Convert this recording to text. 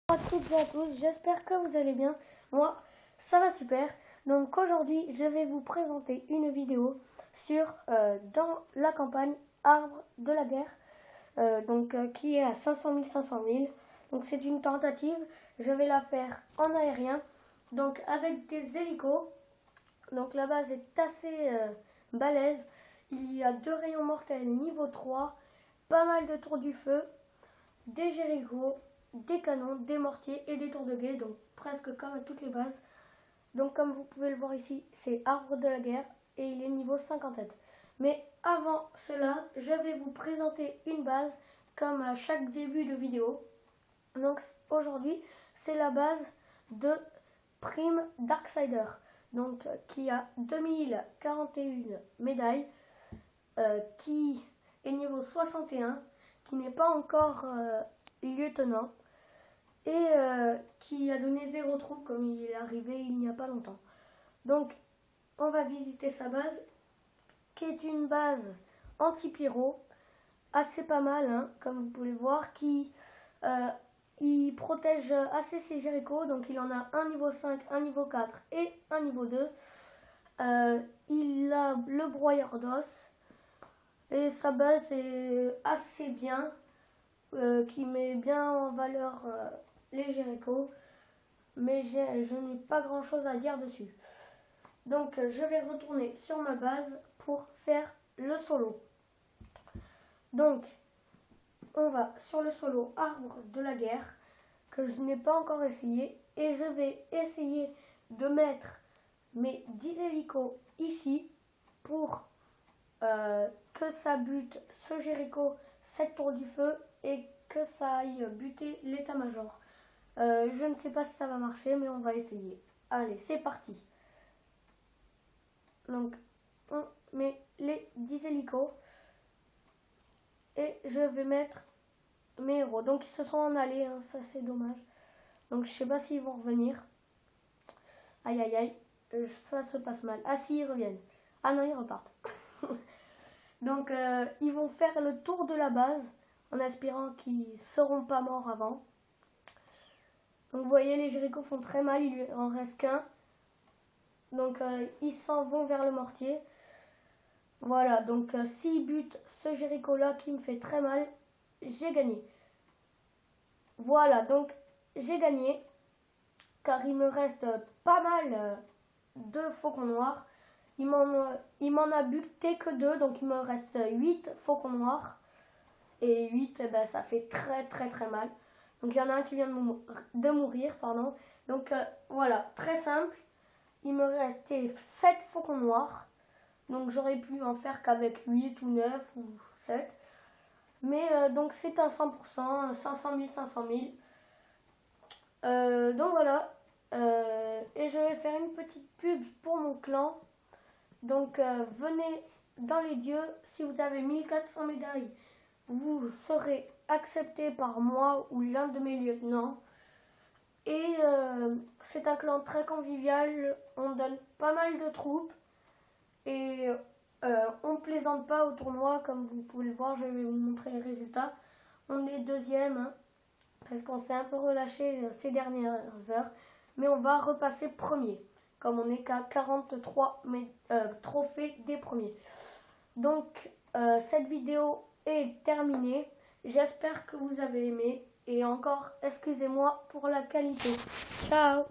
Bonjour à toutes et à tous, j'espère que vous allez bien. Moi, ça va super. Donc aujourd'hui, je vais vous présenter une vidéo sur dans la campagne Arbre de la guerre, qui est à 500 000. Donc c'est une tentative. Je vais la faire en aérien, donc avec des hélicos. Donc la base est assez balèze. Il y a 2 rayons mortels niveau 3, pas mal de tours du feu, des Jericho, des canons, des mortiers et des tours de guet, donc presque comme à toutes les bases. Donc comme vous pouvez le voir ici, c'est Arbre de la guerre et il est niveau 57. Mais avant cela, je vais vous présenter une base comme à chaque début de vidéo. Donc aujourd'hui, c'est la base de Prime Darksider, donc qui a 2041 médailles, qui est niveau 61, qui n'est pas encore lieutenant et qui a donné 0 trou comme il est arrivé il n'y a pas longtemps. Donc on va visiter sa base, qui est une base anti-pyro, assez pas mal, hein, comme vous pouvez le voir, qui il protège assez ses Jericho, donc il en a un niveau 5, un niveau 4 et un niveau 2. Il a le broyeur d'os et sa base est assez bien, qui met bien en valeur les Jericho, mais je n'ai pas grand chose à dire dessus. Donc je vais retourner sur ma base pour faire le solo. Donc on va sur le solo Arbre de la guerre, que je n'ai pas encore essayé, et je vais essayer de mettre mes 10 hélicos ici pour que ça bute ce Jericho 7 tours du feu et que ça aille buter l'état-major. Je ne sais pas si ça va marcher, mais on va essayer. Allez, c'est parti. Donc on met les 10 hélicos et je vais mettre mes héros. Donc ils se sont en allés, hein, ça c'est dommage. Donc je sais pas s'ils vont revenir. Aïe aïe aïe, ça se passe mal. Ah si, ils reviennent. Ah non, ils repartent. Donc ils vont faire le tour de la base en espérant qu'ils ne seront pas morts avant. Donc vous voyez, les Jericho font très mal, il lui en reste qu'un. Donc ils s'en vont vers le mortier. Voilà, donc s'ils butent ce Jericho là qui me fait très mal, j'ai gagné. Voilà, donc j'ai gagné, car il me reste pas mal de faucons noirs. Il m'en a buté que 2, donc il me reste 8 faucons noirs. Et 8, eh ben, ça fait très mal. Donc il y en a un qui vient de mourir, pardon. Donc voilà, très simple. Il me restait 7 faucons noirs. Donc j'aurais pu en faire qu'avec 8 ou 9 ou 7. Mais donc c'est un 100%, 500 000. Donc voilà. Et je vais faire une petite pub pour mon clan. Donc venez dans les dieux, si vous avez 1400 médailles, vous serez accepté par moi ou l'un de mes lieutenants. Et c'est un clan très convivial, on donne pas mal de troupes et on ne plaisante pas au tournoi, comme vous pouvez le voir, je vais vous montrer les résultats. On est deuxième, hein, parce qu'on s'est un peu relâché ces dernières heures, mais on va repasser premier, comme on n'est qu'à 43 trophées des premiers. Donc cette vidéo est terminée, j'espère que vous avez aimé, et encore excusez-moi pour la qualité. Ciao.